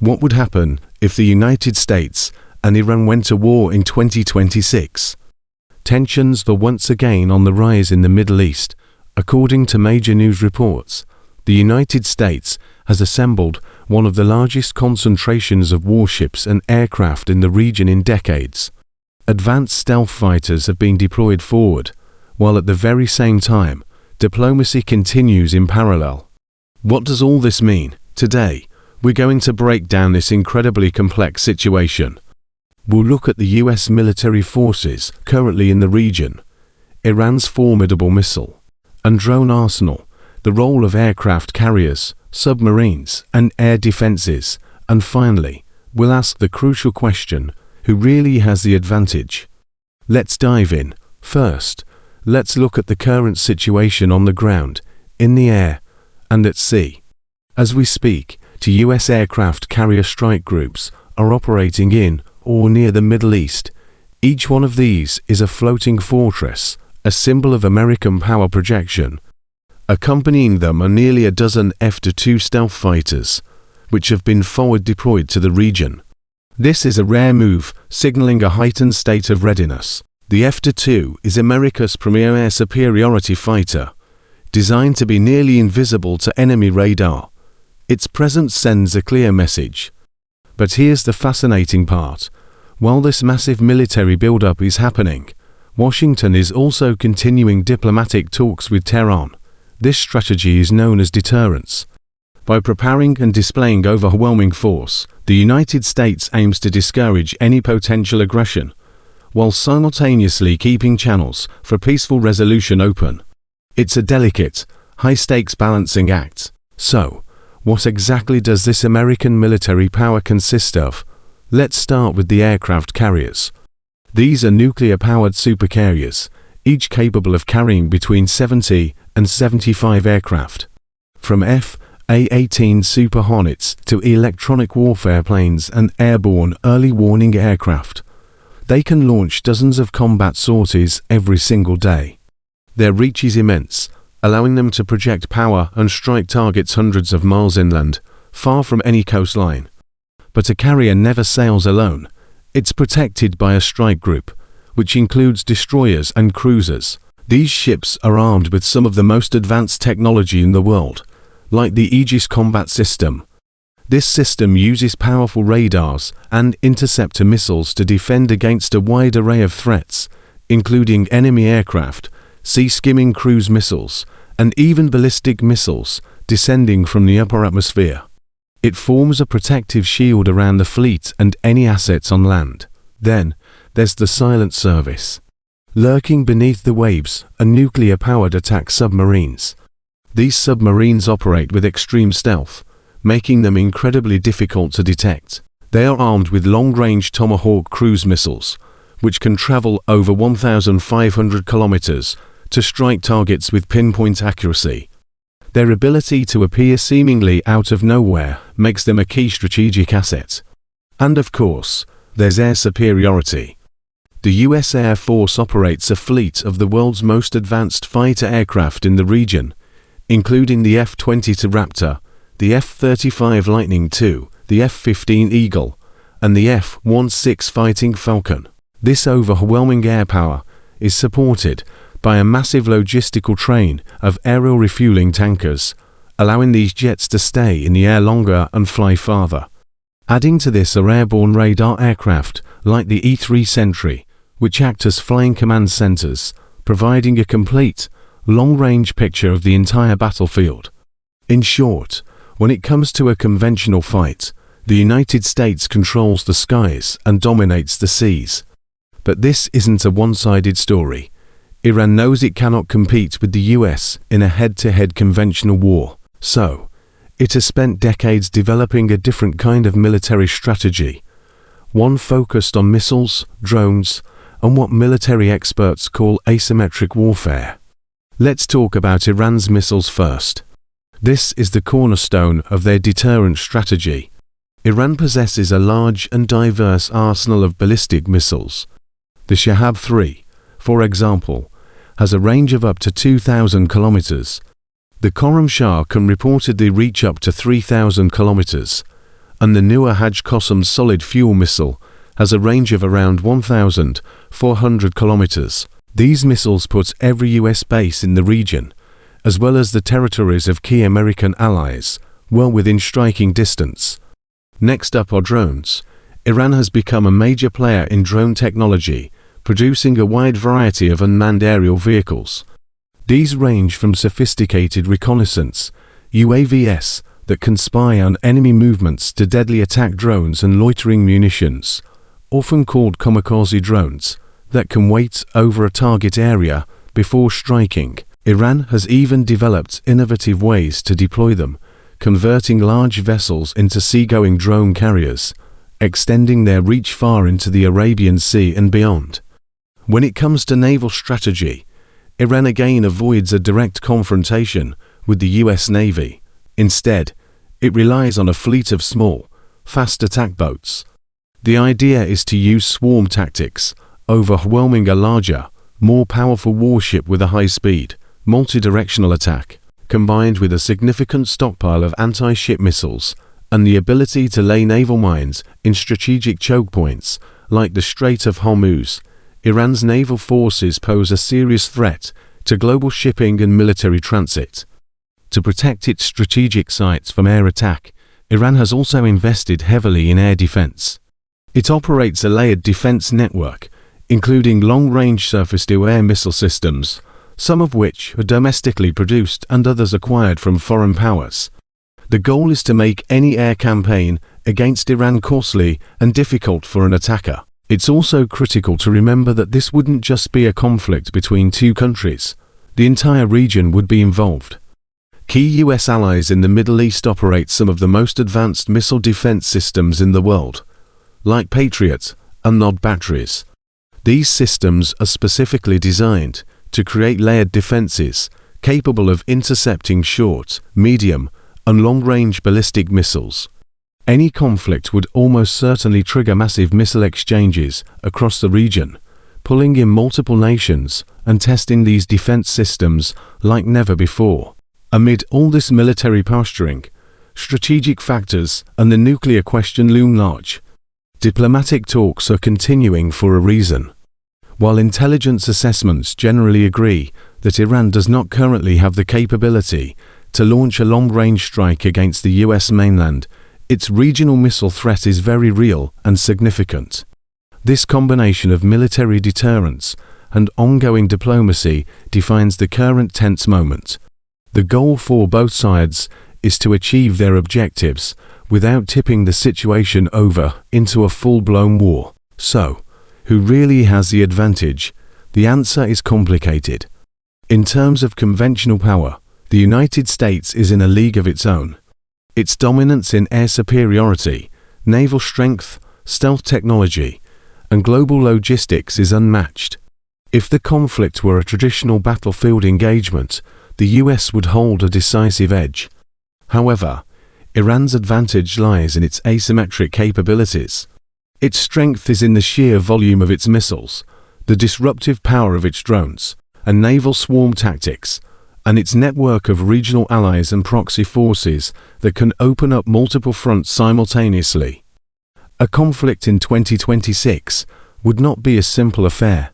What would happen if the United States and Iran went to war in 2026? Tensions were once again on the rise in the Middle East. According to major news reports, the United States has assembled one of the largest concentrations of warships and aircraft in the region in decades. Advanced stealth fighters have been deployed forward, while at the very same time, diplomacy continues in parallel. What does all this mean? Today, we're going to break down this incredibly complex situation. We'll look at the US military forces currently in the region, Iran's formidable missile and drone arsenal, the role of aircraft carriers, submarines, and air defenses, and finally, we'll ask the crucial question, who really has the advantage? Let's dive in. First, let's look at the current situation on the ground, in the air, and at sea. As we speak, two US aircraft carrier strike groups are operating in or near the Middle East. Each one of these is a floating fortress, a symbol of American power projection. Accompanying them are nearly a dozen F-2 stealth fighters, which have been forward deployed to the region. This is a rare move, signaling a heightened state of readiness. The F-2 is America's premier air superiority fighter, designed to be nearly invisible to enemy radar. Its presence sends a clear message. But here's the fascinating part. While this massive military buildup is happening, Washington is also continuing diplomatic talks with Tehran. This strategy is known as deterrence. By preparing and displaying overwhelming force, the United States aims to discourage any potential aggression, while simultaneously keeping channels for peaceful resolution open. It's a delicate, high-stakes balancing act. So, what exactly does this American military power consist of? Let's start with the aircraft carriers. These are nuclear-powered supercarriers, each capable of carrying between 70 and 75 aircraft. From F/A-18 Super Hornets to electronic warfare planes and airborne early warning aircraft, they can launch dozens of combat sorties every single day. Their reach is immense, allowing them to project power and strike targets hundreds of miles inland, far from any coastline. But a carrier never sails alone. It's protected by a strike group, which includes destroyers and cruisers. These ships are armed with some of the most advanced technology in the world, like the Aegis combat system. This system uses powerful radars and interceptor missiles to defend against a wide array of threats, including enemy aircraft, sea-skimming cruise missiles, and even ballistic missiles descending from the upper atmosphere. It forms a protective shield around the fleet and any assets on land. Then, there's the silent service. Lurking beneath the waves are nuclear-powered attack submarines. These submarines operate with extreme stealth, making them incredibly difficult to detect. They are armed with long-range Tomahawk cruise missiles, which can travel over 1,500 kilometers to strike targets with pinpoint accuracy. Their ability to appear seemingly out of nowhere makes them a key strategic asset. And of course, there's air superiority. The US Air Force operates a fleet of the world's most advanced fighter aircraft in the region, including the F-22 Raptor, the F-35 Lightning II, the F-15 Eagle, and the F-16 Fighting Falcon. This overwhelming air power is supported by a massive logistical train of aerial refueling tankers, allowing these jets to stay in the air longer and fly farther. Adding to this are airborne radar aircraft like the E-3 Sentry, which act as flying command centers, providing a complete, long-range picture of the entire battlefield. In short, when it comes to a conventional fight, the United States controls the skies and dominates the seas. But this isn't a one-sided story. Iran knows it cannot compete with the US in a head-to-head conventional war, so it has spent decades developing a different kind of military strategy, one focused on missiles, drones, and what military experts call asymmetric warfare. Let's talk about Iran's missiles first. This is the cornerstone of their deterrence strategy. Iran possesses a large and diverse arsenal of ballistic missiles. The Shahab-3, for example, has a range of up to 2,000 kilometers. The Khorramshahr can reportedly reach up to 3,000 kilometers, and the newer Hajj-Qassam solid-fuel missile has a range of around 1,400 kilometers. These missiles put every US base in the region, as well as the territories of key American allies, well within striking distance. Next up are drones. Iran has become a major player in drone technology, producing a wide variety of unmanned aerial vehicles. These range from sophisticated reconnaissance (UAVs) that can spy on enemy movements to deadly attack drones and loitering munitions, often called kamikaze drones, that can wait over a target area before striking. Iran has even developed innovative ways to deploy them, converting large vessels into seagoing drone carriers, extending their reach far into the Arabian Sea and beyond. When it comes to naval strategy, Iran again avoids a direct confrontation with the US Navy. Instead, it relies on a fleet of small, fast attack boats. The idea is to use swarm tactics, overwhelming a larger, more powerful warship with a high-speed, multi-directional attack, combined with a significant stockpile of anti-ship missiles and the ability to lay naval mines in strategic choke points like the Strait of Hormuz. Iran's naval forces pose a serious threat to global shipping and military transit. To protect its strategic sites from air attack, Iran has also invested heavily in air defense. It operates a layered defense network, including long-range surface-to-air missile systems, some of which are domestically produced and others acquired from foreign powers. The goal is to make any air campaign against Iran costly and difficult for an attacker. It's also critical to remember that this wouldn't just be a conflict between two countries. The entire region would be involved. Key US allies in the Middle East operate some of the most advanced missile defense systems in the world, like Patriot and Nod batteries. These systems are specifically designed to create layered defenses capable of intercepting short, medium, and long-range ballistic missiles. Any conflict would almost certainly trigger massive missile exchanges across the region, pulling in multiple nations and testing these defense systems like never before. Amid all this military posturing, strategic factors and the nuclear question loom large. Diplomatic talks are continuing for a reason. While intelligence assessments generally agree that Iran does not currently have the capability to launch a long-range strike against the US mainland, its regional missile threat is very real and significant. This combination of military deterrence and ongoing diplomacy defines the current tense moment. The goal for both sides is to achieve their objectives without tipping the situation over into a full-blown war. So, who really has the advantage? The answer is complicated. In terms of conventional power, the United States is in a league of its own. Its dominance in air superiority, naval strength, stealth technology, and global logistics is unmatched. If the conflict were a traditional battlefield engagement, the US would hold a decisive edge. However, Iran's advantage lies in its asymmetric capabilities. Its strength is in the sheer volume of its missiles, the disruptive power of its drones, and naval swarm tactics, and its network of regional allies and proxy forces that can open up multiple fronts simultaneously. A conflict in 2026 would not be a simple affair.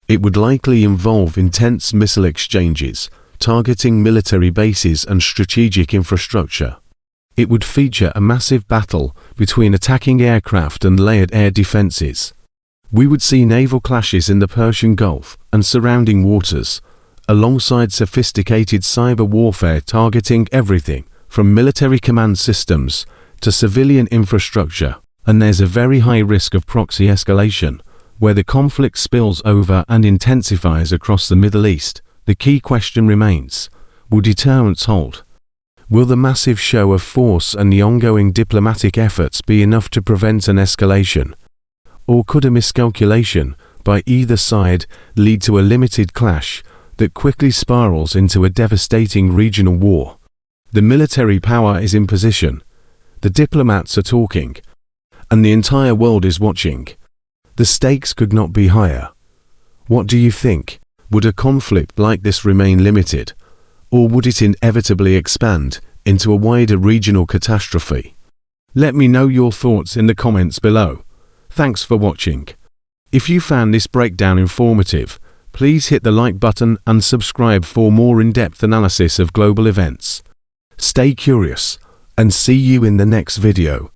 It would likely involve intense missile exchanges, targeting military bases and strategic infrastructure. It would feature a massive battle between attacking aircraft and layered air defenses. We would see naval clashes in the Persian Gulf and surrounding waters, alongside sophisticated cyber warfare targeting everything from military command systems to civilian infrastructure. And there's a very high risk of proxy escalation, where the conflict spills over and intensifies across the Middle East. The key question remains: will deterrence hold? Will the massive show of force and the ongoing diplomatic efforts be enough to prevent an escalation? Or could a miscalculation by either side lead to a limited clash that quickly spirals into a devastating regional war? The military power is in position, the diplomats are talking, and the entire world is watching. The stakes could not be higher. What do you think? Would a conflict like this remain limited, or would it inevitably expand into a wider regional catastrophe? Let me know your thoughts in the comments below. Thanks for watching. If you found this breakdown informative, please hit the like button and subscribe for more in-depth analysis of global events. Stay curious, and see you in the next video.